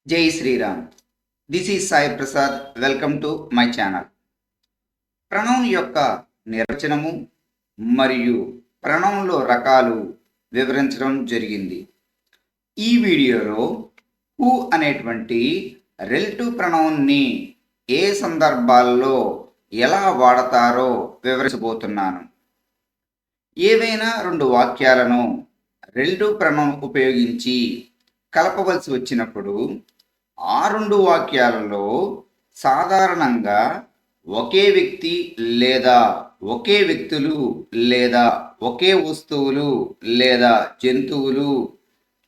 జై Sriram. This is Sai Prasad. Welcome to my channel. ప్రణవం యొక్క నిర్వచనము మరియు ప్రణవంలో రకాలు వివరించడం జరిగింది. ఈ వీడియోలో హూ అనేటువంటి రిలేటివ్ ప్రణవంని ఏ సందర్భాల్లో ఎలా వాడతారో వివరించబోతున్నాను. ఏవైనా రెండు వాక్యాలను రిలేటివ్ ప్రణవం ఉపయోగించి కలపవలసి వచ్చినప్పుడు ఆ రెండు వాక్యాలలో సాధారణంగా ఒకే వ్యక్తి లేదా ఒకే వ్యక్తులు లేదా ఒకే వస్తువులు లేదా జంతువులు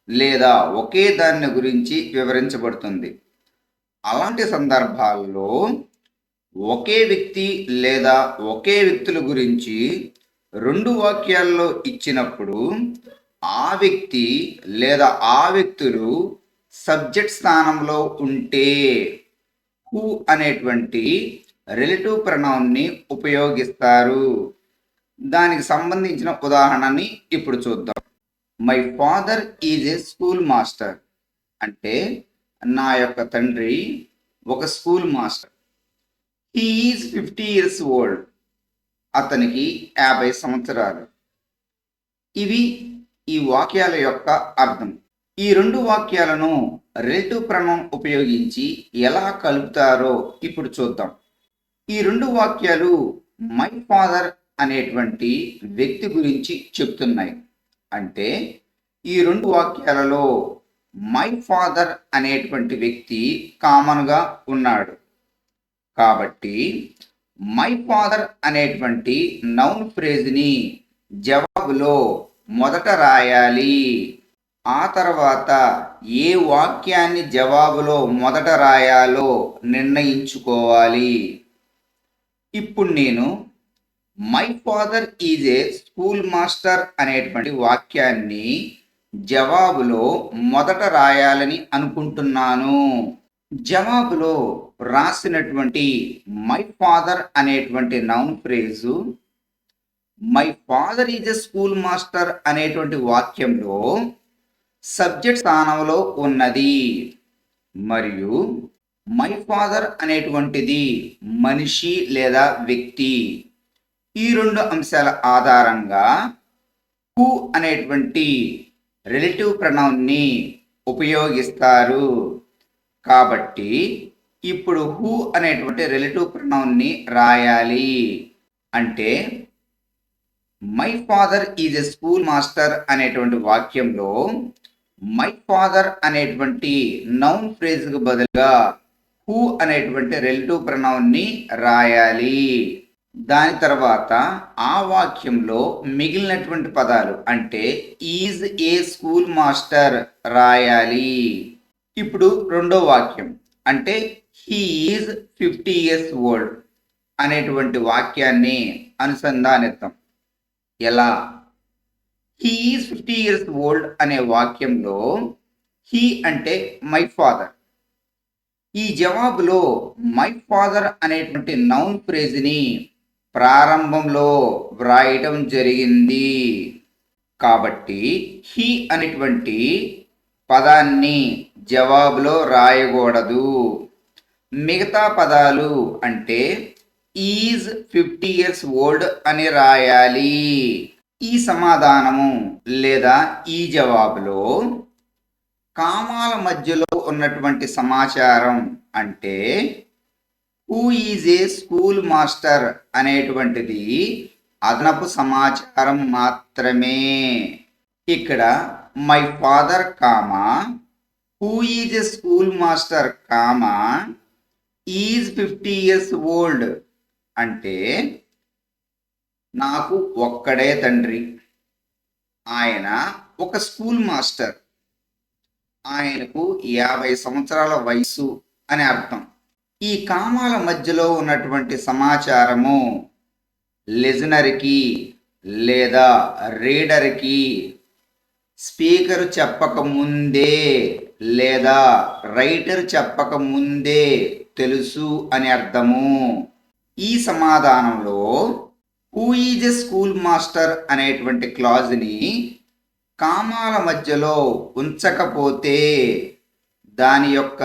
లేదా ఒకే దాని గురించి వివరించబడుతుంది. అలాంటి సందర్భాల్లో ఒకే వ్యక్తి లేదా ఒకే వ్యక్తుల గురించి రెండు వాక్యాల్లో ఇచ్చినప్పుడు ఆ వ్యక్తి లేదా ఆ వ్యక్తులు సబ్జెక్ట్ స్థానంలో ఉంటే హూ అనేటువంటి రిలేటివ్ ప్రణౌన్ని ఉపయోగిస్తారు. దానికి సంబంధించిన ఉదాహరణని ఇప్పుడు చూద్దాం. My father is a school master అంటే నా యొక్క తండ్రి ఒక school master. He is 50 years old, అతనికి 50 సంవత్సరాలు. ఇవి ఈ వాక్యాల యొక్క అర్థం. ఈ రెండు వాక్యాలను రిలేటివ్ ప్రణవం ఉపయోగించి ఎలా కలుపుతారో ఇప్పుడు చూద్దాం. ఈ రెండు వాక్యాలు మై ఫాదర్ అనేటువంటి వ్యక్తి గురించి చెప్తున్నాయి. అంటే ఈ రెండు వాక్యాలలో మై ఫాదర్ అనేటువంటి వ్యక్తి కామన్గా ఉన్నాడు. కాబట్టి మై ఫాదర్ అనేటువంటి నౌన్ ఫ్రేజ్ని జవాబులో మొదట రాయాలి. ఆ తర్వాత ఏ వాక్యాన్ని జవాబులో మొదట రాయాలో నిర్ణయించుకోవాలి. ఇప్పుడు నేను my father is a school master అనేటువంటి వాక్యాన్ని జవాబులో మొదట రాయాలని అనుకుంటున్నాను. జవాబులో రాసినటువంటి మై ఫాదర్ అనేటువంటి noun phrase my father is a schoolmaster అనేటువంటి వాక్యంలో సబ్జెక్ట్ స్థానంలో ఉన్నది మరియు మై ఫాదర్ అనేటువంటిది మనిషి లేదా వ్యక్తి. ఈ రెండు అంశాల ఆధారంగా హూ అనేటువంటి రిలేటివ్ ప్రణౌన్ని ఉపయోగిస్తారు. కాబట్టి ఇప్పుడు హూ అనేటువంటి రిలేటివ్ ప్రణౌన్ని రాయాలి. అంటే my father is a schoolmaster అనేటువంటి వాక్యంలో మై ఫాదర్ అనేటువంటి నౌన్ ఫ్రేజ్కి బదులుగా హూ అనేటువంటి రిలేటివ్ ప్రణౌన్ని రాయాలి. దాని తర్వాత ఆ వాక్యంలో మిగిలినటువంటి పదాలు అంటే ఈజ్ ఏ స్కూల్ మాస్టర్ రాయాలి. ఇప్పుడు రెండో వాక్యం అంటే హీ ఈజ్ 50 years ఓల్డ్ అనేటువంటి వాక్యాన్ని అనుసంధానిద్దాం. ఎలా? హీ ఈజ్ 50 years ఓల్డ్ అనే వాక్యంలో హీ అంటే మై ఫాదర్. ఈ జవాబులో మై ఫాదర్ అనేటువంటి నౌన్ ఫ్రేజ్ని ప్రారంభంలో వ్రాయటం జరిగింది. కాబట్టి హీ అనేటువంటి పదాన్ని జవాబులో రాయకూడదు. మిగతా పదాలు అంటే ఈజ్ 50 years ఓల్డ్ అని రాయాలి. ఈ సమాధానము లేదా ఈ జవాబులో కామాల మధ్యలో ఉన్నటువంటి సమాచారం అంటే who is a school master అనేటువంటిది అదనపు సమాచారం మాత్రమే. ఇక్కడ my father comma who is a school master comma is 50 years old అంటే నాకు ఒక్కడే తండ్రి, ఆయన ఒక స్కూల్ మాస్టర్, ఆయనకు 50 సంవత్సరాల వయసు అని అర్థం. ఈ కామాల మధ్యలో ఉన్నటువంటి సమాచారము లిజనర్కి లేదా రీడర్కి స్పీకర్ చెప్పక ముందే లేదా రైటర్ చెప్పక ముందే తెలుసు అని అర్థము. ఈ సమాధానంలో who is a schoolmaster అనేటువంటి క్లాజ్ని కామాల మధ్యలో ఉంచకపోతే దాని యొక్క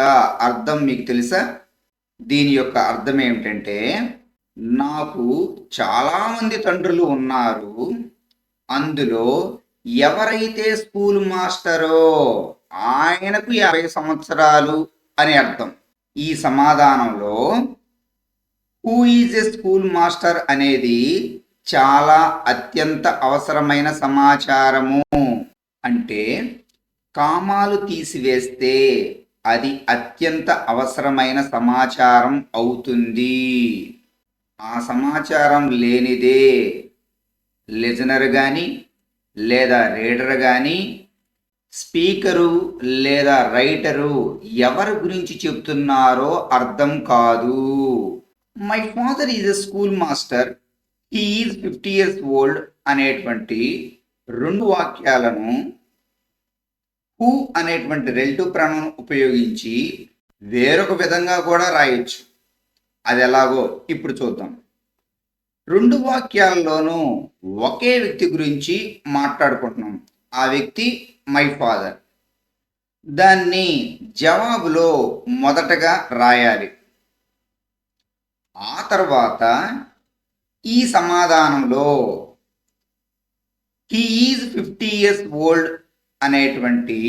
అర్థం మీకు తెలుసా? దీని యొక్క అర్థం ఏమిటంటే, నాకు చాలామంది తండ్రులు ఉన్నారు, అందులో ఎవరైతే స్కూల్ మాస్టరో ఆయనకు 50 సంవత్సరాలు అని అర్థం. ఈ సమాధానంలో who is a schoolmaster అనేది చాలా అత్యంత అవసరమైన సమాచారము. అంటే కామాలు తీసివేస్తే అది అత్యంత అవసరమైన సమాచారం అవుతుంది. ఆ సమాచారం లేనిదే లిజనర్ కానీ లేదా రీడర్ కానీ స్పీకరు లేదా రైటరు ఎవరి గురించి చెప్తున్నారో అర్థం కాదు. My father is a school master, he is 50 years old అనేటువంటి 2 వాక్యాలను హూ అనేటువంటి రిలేటివ్ ప్రొనౌన్ ఉపయోగించి వేరొక విధంగా కూడా రాయొచ్చు. అది ఎలాగో ఇప్పుడు చూద్దాం. 2 వాక్యాల్లోనూ ఒకే వ్యక్తి గురించి మాట్లాడుకుంటున్నాం. ఆ వ్యక్తి మై ఫాదర్. దాన్ని జవాబులో మొదటగా రాయాలి. ఆ తర్వాత ఈ సమాధానంలో హీ ఈజ్ 50 years ఓల్డ్ అనేటువంటి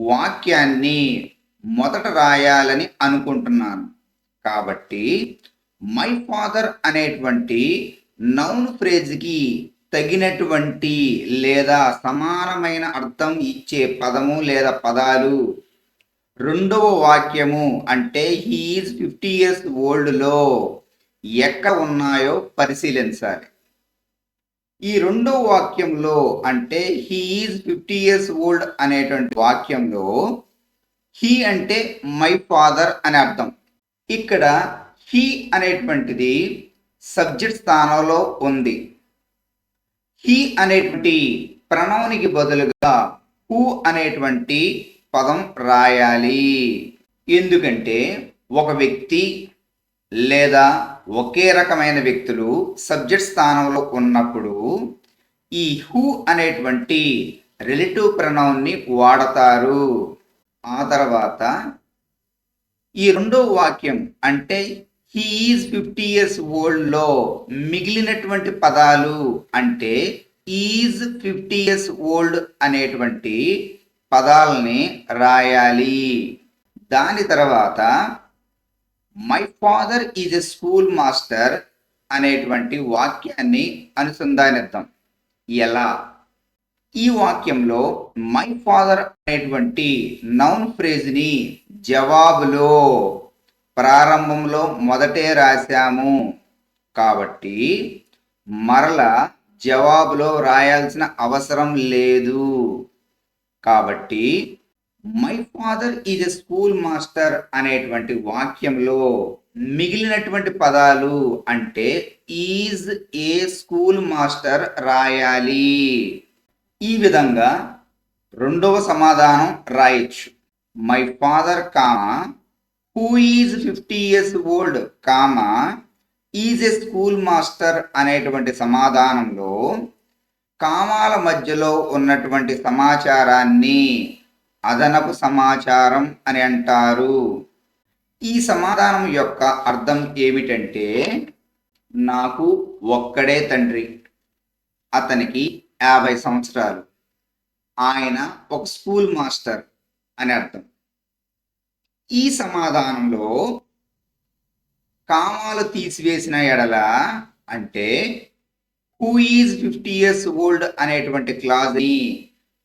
వాక్యాన్ని మొదట రాయాలని అనుకుంటున్నాను. కాబట్టి మై ఫాదర్ అనేటువంటి నౌన్ ఫ్రేజ్కి తగినటువంటి లేదా సమానమైన అర్థం ఇచ్చే పదము లేదా పదాలు రెండవ వాక్యము అంటే హీ ఈజ్ 50 years ఓల్డ్లో ఎక్కడ ఉన్నాయో పరిశీలించాలి. ఈ రెండవ వాక్యంలో అంటే హీ ఈజ్ 50 years ఓల్డ్ అనేటువంటి వాక్యంలో హీ అంటే మై ఫాదర్ అని అర్థం. ఇక్కడ హీ అనేటువంటిది సబ్జెక్ట్ స్థానంలో ఉంది. హీ అనేటువంటి ప్రణౌనికి బదులుగా హూ అనేటువంటి పదం రాయాలి. ఎందుకంటే ఒక వ్యక్తి లేదా ఒకే రకమైన వ్యక్తులు సబ్జెక్ట్ స్థానంలో ఉన్నప్పుడు ఈ హూ అనేటువంటి రిలేటివ్ ప్రొనౌన్ని వాడతారు. ఆ తర్వాత ఈ రెండవ వాక్యం అంటే హీ ఈజ్ 50 years ఓల్డ్లో మిగిలినటువంటి పదాలు అంటే ఈజ్ 50 years ఓల్డ్ అనేటువంటి పదాలని రాయాలి. దాని తర్వాత my father is a schoolmaster అనేటువంటి వాక్యాన్ని అనుసంధానిద్దాం. ఎలా? ఈ వాక్యంలో మై ఫాదర్ అనేటువంటి నౌన్ ఫ్రేజ్ని జవాబులో ప్రారంభంలో మొదటే రాశాము కాబట్టి మరల జవాబులో రాయాల్సిన అవసరం లేదు. కాబట్టి my father is a schoolmaster అనేటువంటి వాక్యంలో మిగిలినటువంటి పదాలు అంటే ఈజ్ ఏ స్కూల్ మాస్టర్ రాయాలి. ఈ విధంగా రెండవ సమాధానం రాయొచ్చు. My father comma who is 50 years old comma is a schoolmaster అనేటువంటి సమాధానంలో కామాల మధ్యలో ఉన్నటువంటి సమాచారాన్ని అదనపు సమాచారం అని అంటారు. ఈ సమాధానం యొక్క అర్థం ఏమిటంటే, నాకు ఒక్కడే తండ్రి, అతనికి 50 సంవత్సరాలు, ఆయన ఒక స్కూల్ మాస్టర్ అని అర్థం. ఈ సమాధానంలో కామాలు తీసివేసిన ఎడల అంటే హూ ఈజ్ 50 years ఓల్డ్ అనేటువంటి క్లాజ్ని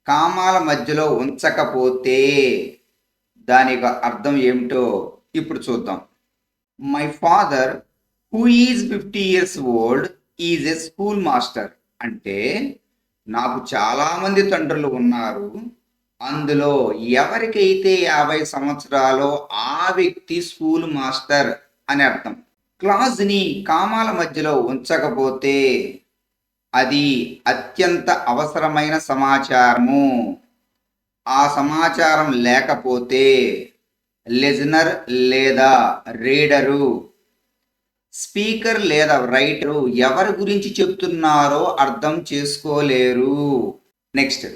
కామాల మధ్యలో ఉంచకపోతే దాని యొక్క అర్థం ఏమిటో ఇప్పుడు చూద్దాం. My father who is 50 years old is a school master అంటే నాకు చాలామంది తండ్రులు ఉన్నారు, అందులో ఎవరికైతే 50 సంవత్సరాలో ఆ వ్యక్తి స్కూల్ మాస్టర్ అని అర్థం. క్లాజ్ని కామాల మధ్యలో ఉంచకపోతే అది అత్యంత అవసరమైన సమాచారము. ఆ సమాచారం లేకపోతే లిజనర్ లేదా రీడరు, స్పీకర్ లేదా రైటరు ఎవరి గురించి చెప్తున్నారో అర్థం చేసుకోలేరు. Next,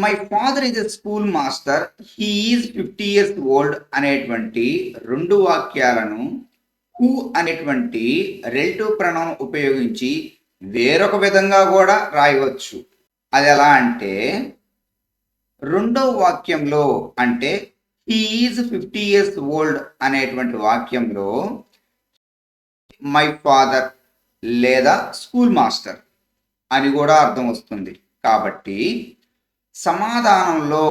my father is a school master, he is 50 years old అనేటువంటి రెండు వాక్యాలను హూ అనేటువంటి రిలేటివ్ ప్రొనౌన్ ఉపయోగించి వేరొక విధంగా కూడా రాయవచ్చు. అది ఎలా అంటే రెండవ వాక్యంలో అంటే హీ ఈజ్ 50 years ఓల్డ్ అనేటువంటి వాక్యంలో మై ఫాదర్ లేదా స్కూల్ మాస్టర్ అని కూడా అర్థం వస్తుంది. కాబట్టి సమాధానంలో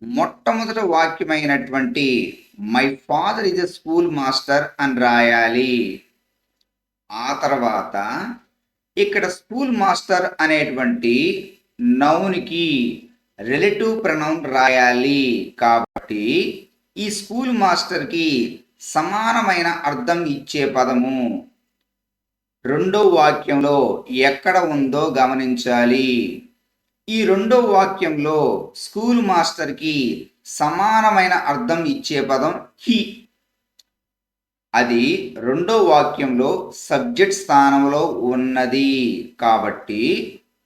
మొట్టమొదటి వాక్యమైనటువంటి my father is a schoolmaster అని రాయాలి. ఆ తర్వాత ఇక్కడ స్కూల్ మాస్టర్ అనేటువంటి నౌన్కి రిలేటివ్ ప్రొనౌన్ రాయాలి. కాబట్టి ఈ స్కూల్ మాస్టర్కి సమానమైన అర్థం ఇచ్చే పదము రెండో వాక్యంలో ఎక్కడ ఉందో గమనించాలి. ఈ రెండో వాక్యంలో స్కూల్ మాస్టర్కి సమానమైన అర్థం ఇచ్చే పదం హీ. అది రెండో వాక్యంలో సబ్జెక్ట్ స్థానంలో ఉన్నది. కాబట్టి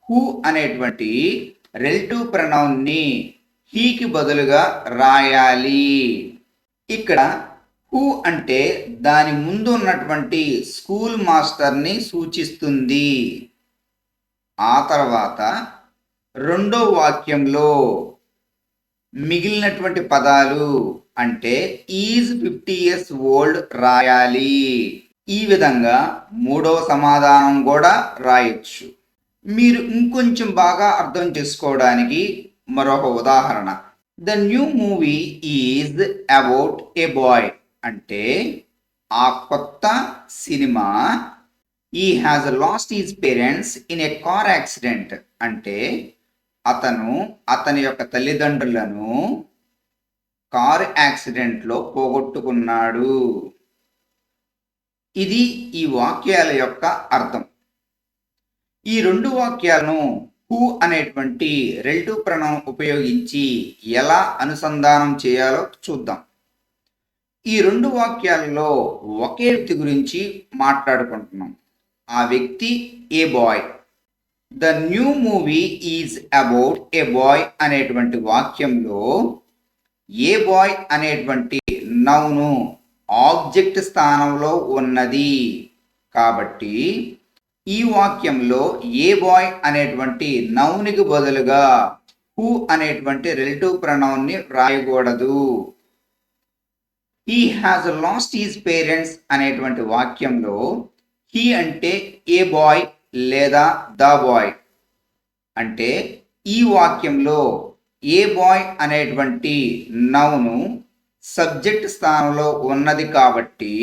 హూ అనేటువంటి రిలేటివ్ ప్రొనౌన్ని హీకి బదులుగా రాయాలి. ఇక్కడ హూ అంటే దాని ముందు ఉన్నటువంటి స్కూల్ మాస్టర్ని సూచిస్తుంది. ఆ తర్వాత రెండో వాక్యంలో మిగిలినటువంటి పదాలు అంటే ఈజ్ 50 years ఓల్డ్ రాయాలి. ఈ విధంగా మూడవ సమాధానం కూడా రాయొచ్చు. మీరు ఇంకొంచెం బాగా అర్థం చేసుకోవడానికి మరొక ఉదాహరణ. The new movie is about a boy అంటే ఆ కొత్త cinema he has lost his parents in a car accident అంటే అతని యొక్క తల్లిదండ్రులను కారు యాక్సిడెంట్లో పోగొట్టుకున్నాడు. ఇది ఈ వాక్యాల యొక్క అర్థం. ఈ రెండు వాక్యాలను హూ అనేటువంటి రిలేటివ్ ప్రొనౌన్ ఉపయోగించి ఎలా అనుసంధానం చేయాలో చూద్దాం. ఈ రెండు వాక్యాలలో ఒకే వ్యక్తి గురించి మాట్లాడుకుంటున్నాం. ఆ వ్యక్తి a boy. The new movie is about a boy అనేటువంటి వాక్యంలో ఏ బాయ్ అనేటువంటి నౌను ఆబ్జెక్ట్ స్థానంలో ఉన్నది. కాబట్టి ఈ వాక్యంలో ఏ బాయ్ అనేటువంటి నౌనికి బదులుగా హూ అనేటువంటి రిలేటివ్ ప్రొనౌన్ని రాయకూడదు. He has lost his parents అనేటువంటి వాక్యంలో హీ అంటే ఏ బాయ్ లేదా ద బాయ్. అంటే ఈ వాక్యంలో ఏ బాయ్ అనేటువంటి నౌను సబ్జెక్ట్ స్థానంలో ఉన్నది. కాబట్టి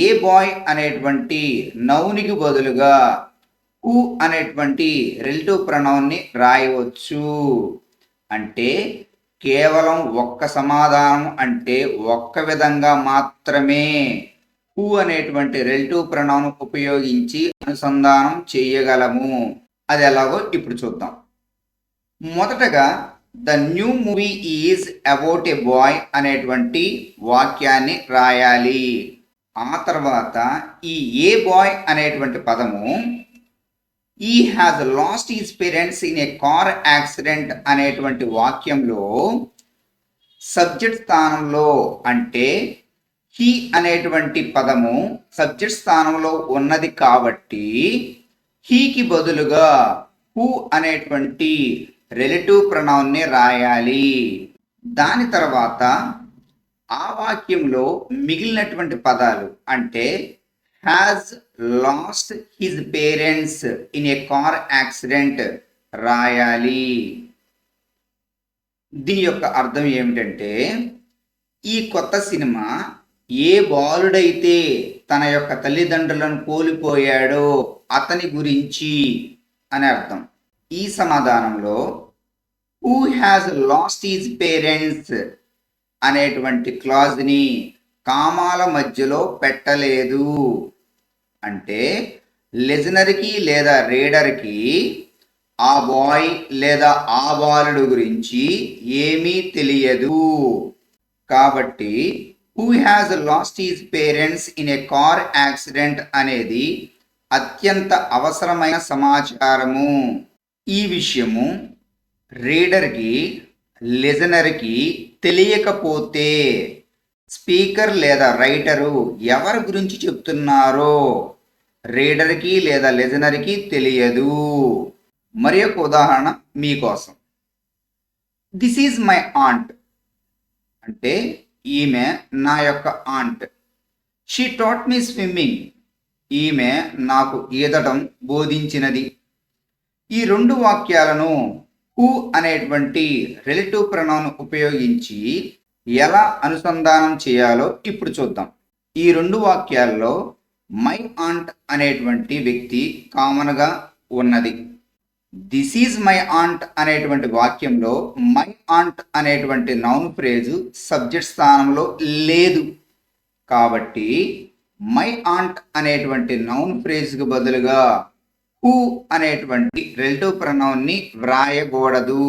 ఏ బాయ్ అనేటువంటి నౌనికి బదులుగా హూ అనేటువంటి రిలేటివ్ ప్రొనౌన్ని రాయవచ్చు. అంటే కేవలం ఒక్క సమాధానం అంటే ఒక్క విధంగా మాత్రమే హూ అనేటువంటి రిలేటివ్ ప్రొనౌన్ ఉపయోగించి అనుసంధానం చేయగలము. అది ఎలాగో ఇప్పుడు చూద్దాం. మొదటగా the new movie is about a boy అనేటువంటి వాక్యాన్ని రాయాలి. ఆ తర్వాత ఈ ఏ బాయ్ అనేటువంటి పదము ఈ has lost his parents in a car accident అనేటువంటి వాక్యంలో సబ్జెక్ట్ స్థానంలో అంటే హీ అనేటువంటి పదము సబ్జెక్ట్ స్థానంలో ఉన్నది. కాబట్టి హీకి బదులుగా హూ అనేటువంటి రిలేటివ్ ప్రొనౌన్ని రాయాలి. దాని తర్వాత ఆ వాక్యంలో మిగిలినటువంటి పదాలు అంటే has lost his parents in a car accident రాయాలి. దీని యొక్క అర్థం ఏమిటంటే ఈ కొత్త సినిమా ఏ బాలుడైతే తన యొక్క తల్లిదండ్రులను కోల్పోయాడో అతని గురించి అని అర్థం. ఈ సమాధానంలో who has lost his parents అనేటువంటి క్లాజ్ని కామాల మధ్యలో పెట్టలేదు. అంటే లిజనర్కి లేదా రీడర్కి ఆ బాయ్ లేదా ఆ బాలుడు గురించి ఏమీ తెలియదు. కాబట్టి who has lost his parents in a car accident అనేది అత్యంత అవసరమైన సమాచారము. ఈ విషయము రీడర్కి లిజనర్కి తెలియకపోతే స్పీకర్ లేదా రైటరు ఎవరి గురించి చెప్తున్నారో రీడర్కి లేదా లిజనర్కి తెలియదు. మరి ఒక ఉదాహరణ మీకోసం. దిస్ ఈజ్ మై ఆంట్ అంటే ఈమె నా యొక్క aunt. She taught me swimming ఈమె నాకు ఈదటం బోధించినది. ఈ రెండు వాక్యాలను హూ అనేటువంటి రిలేటివ్ ప్రొనౌన్ ఉపయోగించి ఎలా అనుసంధానం చేయాలో ఇప్పుడు చూద్దాం. ఈ రెండు వాక్యాల్లో మై ఆంట్ అనేటువంటి వ్యక్తి కామన్గా ఉన్నది. దిస్ ఈజ్ మై ఆంట్ అనేటువంటి వాక్యంలో మై ఆంట్ అనేటువంటి నౌన్ ఫ్రేజు సబ్జెక్ట్ స్థానంలో లేదు. కాబట్టి మై ఆంట్ అనేటువంటి నౌన్ ఫ్రేజ్కి బదులుగా హూ అనేటువంటి రిలేటివ్ ప్రొనౌన్ని వ్రాయకూడదు.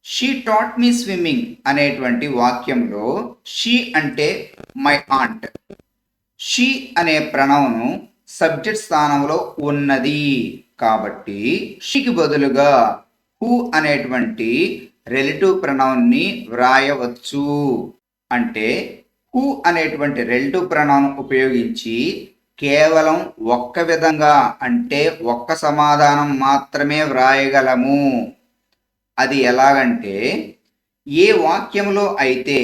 షీ టాట్ మీ స్విమ్మింగ్ అనేటువంటి వాక్యంలో షీ అంటే మై ఆంట్. షీ అనే ప్రొనౌను సబ్జెక్ట్ స్థానంలో ఉన్నది. కాబట్టి షీకి బదులుగా హూ అనేటువంటి రిలేటివ్ ప్రొనౌన్ని వ్రాయవచ్చు. అంటే హూ అనేటువంటి రిలేటివ్ ప్రొనౌన్ ఉపయోగించి కేవలం ఒక్క విధంగా అంటే ఒక్క సమాధానం మాత్రమే వ్రాయగలము. అది ఎలాగంటే ఏ వాక్యంలో అయితే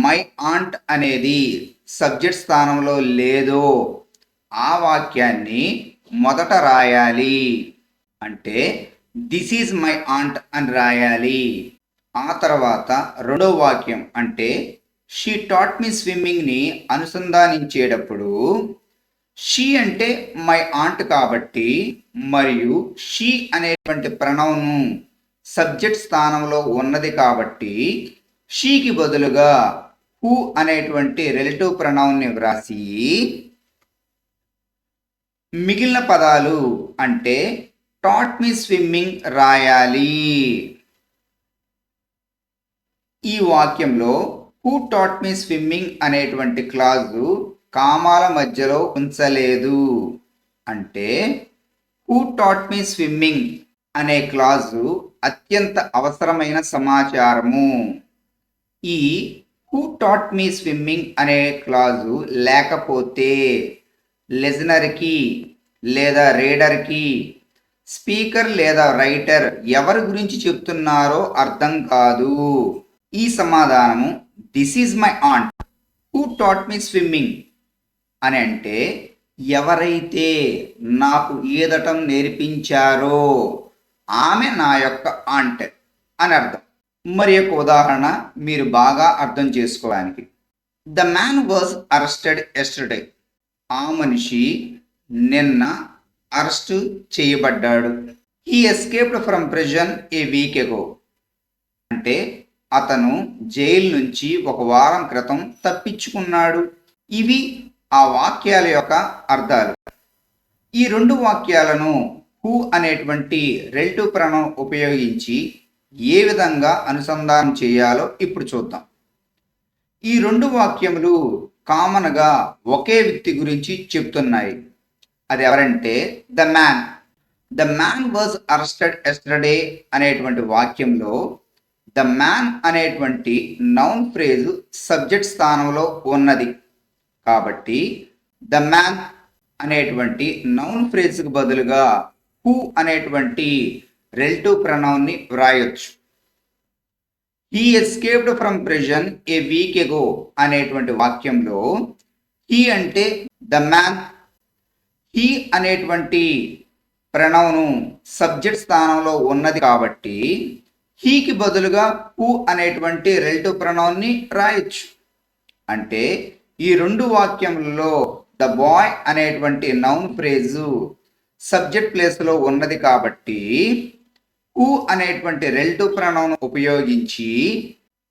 మై ఆంట్ అనేది సబ్జెక్ట్ స్థానంలో లేదో ఆ వాక్యాన్ని మొదట రాయాలి. అంటే దిస్ ఈజ్ మై ఆంట్ అని రాయాలి. ఆ తర్వాత రెండో వాక్యం అంటే షీ టాట్ మీ స్విమ్మింగ్ని అనుసంధానించేటప్పుడు షీ అంటే మై ఆంట్ కాబట్టి మరియు షీ అనేటువంటి ప్రొనౌన్ సబ్జెక్ట్ స్థానంలో ఉన్నది కాబట్టి షీకి బదులుగా హూ అనేటువంటి రిలేటివ్ ప్రొనౌన్ని వ్రాసి మిగిలిన పదాలు అంటే టాట్ మీ స్విమ్మింగ్ రాయాలి. ఈ వాక్యంలో హూ టాట్ మీ స్విమ్మింగ్ అనేటువంటి క్లాజు కామాల మధ్యలో ఉంచలేదు. అంటే హూ టాట్ మీ స్విమ్మింగ్ అనే క్లాజు అత్యంత అవసరమైన సమాచారము. ఈ హూ టాట్ మీ స్విమ్మింగ్ అనే క్లాజు లేకపోతే లిజనర్కి లేదా రీడర్కి స్పీకర్ లేదా రైటర్ ఎవరి గురించి చెప్తున్నారో అర్థం కాదు. ఈ సమాధానము this is my aunt who taught me swimming అని అంటే ఎవరైతే నాకు ఈదటం నేర్పించారో ఆమె నా యొక్క ఆంట్ అని అర్థం. మరి యొక్క ఉదాహరణ మీరు బాగా అర్థం చేసుకోవడానికి. The man was arrested yesterday ఆ మనిషి నిన్న అరెస్టు చేయబడ్డాడు. He escaped from prison a week ago అంటే అతను జైలు నుంచి ఒక వారం క్రితం తప్పించుకున్నాడు. ఇవి ఆ వాక్యాల యొక్క అర్థాలు. ఈ రెండు వాక్యాలను హూ అనేటువంటి రిలేటివ్ ప్రొనౌన్ ఉపయోగించి ఏ విధంగా అనుసంధానం చేయాలో ఇప్పుడు చూద్దాం. ఈ రెండు వాక్యములు కామన్గా ఒకే వ్యక్తి గురించి చెప్తున్నాయి. అది ఎవరంటే the man. The man was arrested yesterday అనేటువంటి వాక్యంలో ద మ్యాన్ అనేటువంటి నౌన్ ఫ్రేజ్ సబ్జెక్ట్ స్థానంలో ఉన్నది. కాబట్టి ద మ్యాన్ అనేటువంటి నౌన్ ఫ్రేజ్కి బదులుగా హూ అనేటువంటి రిలేటివ్ ప్రొనౌన్ని వ్రాయొచ్చు. He escaped from prison a week ago అనేటువంటి వాక్యంలో హీ అంటే ద మ్యాన్. హీ అనేటువంటి ప్రొనౌను సబ్జెక్ట్ స్థానంలో ఉన్నది కాబట్టి హీకి బదులుగా హూ అనేటువంటి రిలేటివ్ ప్రొనౌన్ని రాయొచ్చు. అంటే ఈ రెండు వాక్యములలో ద బాయ్ అనేటువంటి నౌన్ ఫ్రేజు సబ్జెక్ట్ ప్లేస్లో ఉన్నది కాబట్టి హూ అనేటువంటి రిలేటివ్ ప్రొనౌన్ ఉపయోగించి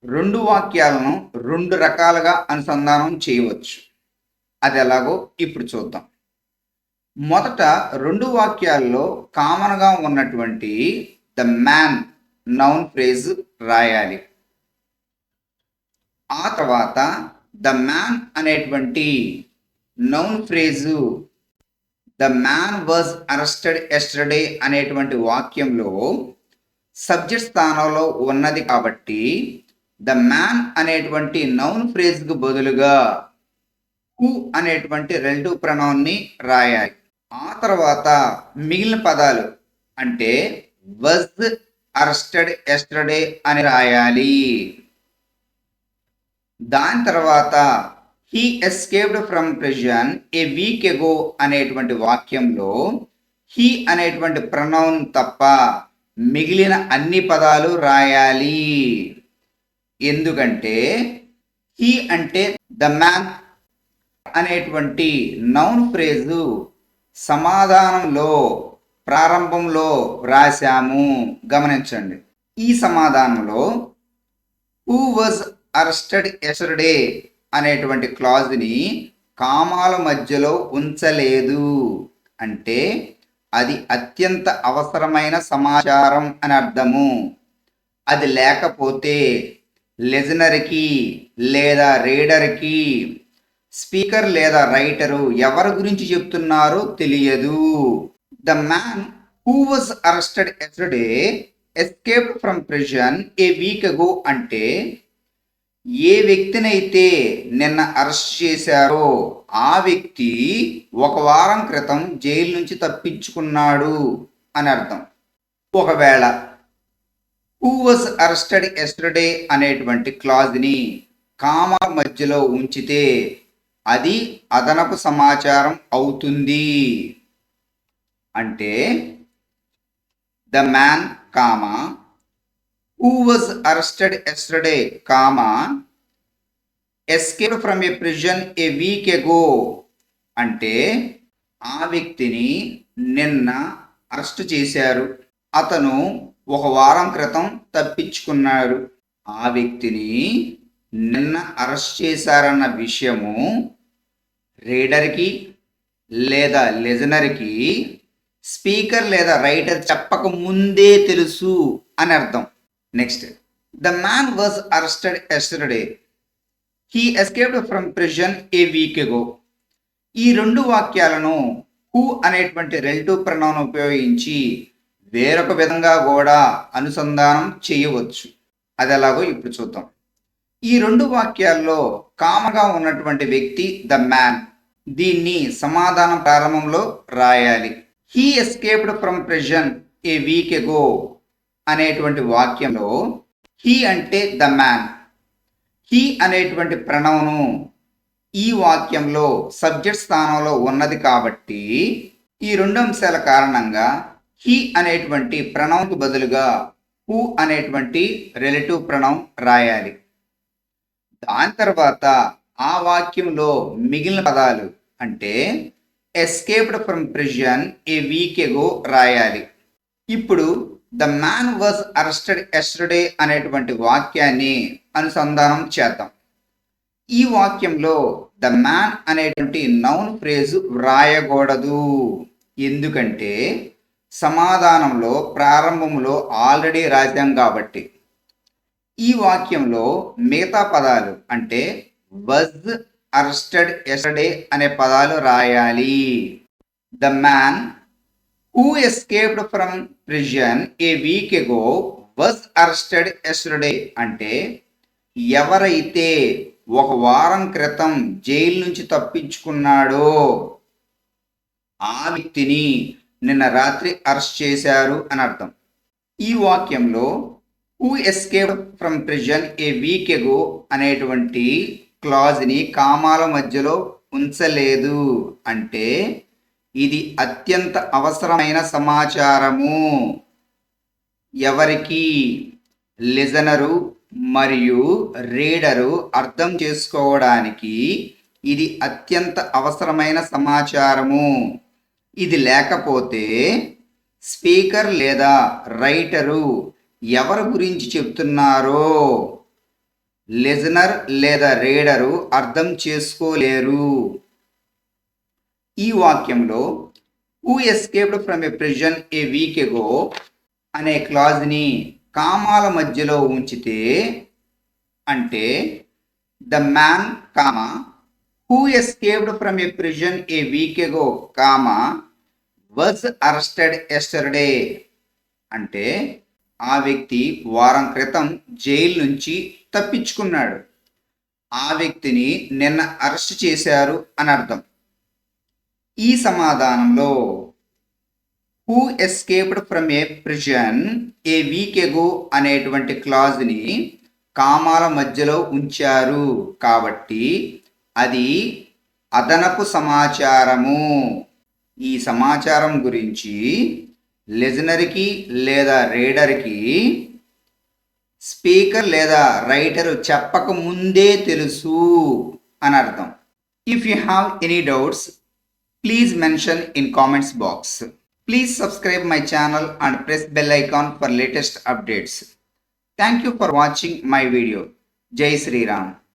రెండు వాక్యాలను రెండు రకాలుగా అనుసంధానం చేయవచ్చు. అది ఎలాగో ఇప్పుడు చూద్దాం. మొదట రెండు వాక్యాల్లో కామన్గా ఉన్నటువంటి ద మ్యాన్ నౌన్ ఫ్రేజ్ రాయాలి. ఆ తర్వాత ద మ్యాన్ అనేటువంటి noun phrase the man was arrested yesterday అనేటువంటి వాక్యంలో సబ్జెక్ట్ స్థానంలో ఉన్నది కాబట్టి ద మ్యాన్ అనేటువంటి నౌన్ ఫ్రేజ్కు బదులుగా హూ అనేటువంటి రిలేటివ్ ప్రొనౌన్ని రాయాలి. ఆ తర్వాత మిగిలిన పదాలు అంటే వాజ్ అరెస్టెడ్ ఎస్టర్డే అని రాయాలి. దాని తర్వాత he escaped from prison a week ago అనేటువంటి వాక్యంలో హీ అనేటువంటి ప్రొనౌన్ తప్ప మిగిలిన అన్ని పదాలు రాయాలి. ఎందుకంటే హీ అంటే ద మ్యాన్ అనేటువంటి నౌన్ ఫ్రేజు సమాధానంలో ప్రారంభంలో రాశాము. గమనించండి. ఈ సమాధానంలో హూ వాజ్ అరెస్టెడ్ ఎస్టర్డే అనేటువంటి క్లాజ్ని కామాల మధ్యలో ఉంచలేదు. అంటే అది అత్యంత అవసరమైన సమాచారం అని అర్థము. అది లేకపోతే లిజనర్కి లేదా రీడర్కి స్పీకర్ లేదా రైటరు ఎవరి గురించి చెప్తున్నారో తెలియదు. The man who was arrested yesterday escaped from prison a week అగో అంటే ఏ వ్యక్తినైతే నిన్న అరెస్ట్ చేశారో ఆ వ్యక్తి ఒక వారం క్రితం జైలు నుంచి తప్పించుకున్నాడు అని అర్థం. ఒకవేళ హూ వాజ్ అరెస్టెడ్ ఎస్టర్డే అనేటువంటి క్లాజ్ని కామా మధ్యలో ఉంచితే అది అదనపు సమాచారం అవుతుంది. అంటే the man comma who was arrested yesterday comma escaped from a prison a week ago అంటే ఆ వ్యక్తిని నిన్న అరెస్ట్ చేశారు, అతను ఒక వారం క్రితం తప్పించుకున్నారు. ఆ వ్యక్తిని నిన్న అరెస్ట్ చేశారన్న విషయము రీడర్కి లేదా లిజనర్కి స్పీకర్ లేదా రైటర్ చెప్పక ముందే తెలుసు అని అర్థం. Next, the man was arrested yesterday he escaped from prison a week ago. ఈ రెండు వాక్యాలను హూ అనేటువంటి రిలేటివ్ ప్రొనౌన్ ఉపయోగించి వేరొక విధంగా కూడా అనుసంధానం చేయవచ్చు. అది ఎలాగో ఇప్పుడు చూద్దాం. ఈ రెండు వాక్యాల్లో కామగా ఉన్నటువంటి వ్యక్తి ద మ్యాన్. దీన్ని సమాధానం ప్రారంభంలో రాయాలి. He escaped from prison a week ago అనేటువంటి వాక్యంలో హీ అంటే ద మ్యాన్. హీ అనేటువంటి ప్రణవను ఈ వాక్యంలో సబ్జెక్ట్ స్థానంలో ఉన్నది కాబట్టి ఈ రెండు అంశాల కారణంగా హీ అనేటువంటి ప్రణవంకు బదులుగా హూ అనేటువంటి రిలేటివ్ ప్రణవం రాయాలి. దాని తర్వాత ఆ వాక్యంలో మిగిలిన పదాలు అంటే escaped from prison a week ago రాయాలి. ఇప్పుడు the man was arrested yesterday అనేటువంటి వాక్యాన్ని అనుసంధానం చేద్దాం. ఈ వాక్యంలో ద మ్యాన్ అనేటువంటి నౌన్ ఫ్రేజ్ వ్రాయకూడదు. ఎందుకంటే సమాధానంలో ప్రారంభంలో ఆల్రెడీ రాశాం కాబట్టి. ఈ వాక్యంలో మిగతా పదాలు అంటే వాజ్ అరెస్టెడ్ ఎస్టర్డే అనే పదాలు రాయాలి. The man who escaped from prison a week ago was arrested yesterday అంటే ఎవరైతే ఒక వారం క్రితం జైలు నుంచి తప్పించుకున్నాడో ఆ వ్యక్తిని నిన్న రాత్రి అరెస్ట్ చేశారు అని అర్థం. ఈ వాక్యంలో who escaped from prison a week ago అనేటువంటి క్లాజ్ని కామాల మధ్యలో ఉంచలేదు. అంటే ఇది అత్యంత అవసరమైన సమాచారము. ఎవరికి? లిజనరు మరియు రీడరు అర్థం చేసుకోవడానికి ఇది అత్యంత అవసరమైన సమాచారము. ఇది లేకపోతే స్పీకర్ లేదా రైటరు ఎవరి గురించి చెప్తున్నారో లిజనర్ లేదా రీడరు అర్థం చేసుకోలేరు. ఈ వాక్యంలో who escaped from a prison a week ago అనే క్లాజ్ని కామాల మధ్యలో ఉంచితే అంటే the man comma who escaped from a prison a week ago comma was arrested yesterday అంటే ఆ వ్యక్తి వారం క్రితం జైలు నుంచి తప్పించుకున్నాడు. ఆ వ్యక్తిని నిన్న అరెస్ట్ చేశారు అని అర్థం. ఈ సమాధానంలో who escaped from a prison a week ago అనేటువంటి క్లాజ్ని కామాల మధ్యలో ఉంచారు కాబట్టి అది అదనపు సమాచారము. ఈ సమాచారం గురించి లిజనర్కి లేదా రీడర్కి స్పీకర్ లేదా రైటర్ చెప్పక ముందే తెలుసు అని అర్థం. If you have any doubts please mention in comments box. Please subscribe my channel and press bell icon for latest updates. Thank you for watching my video. Jai Sri Ram.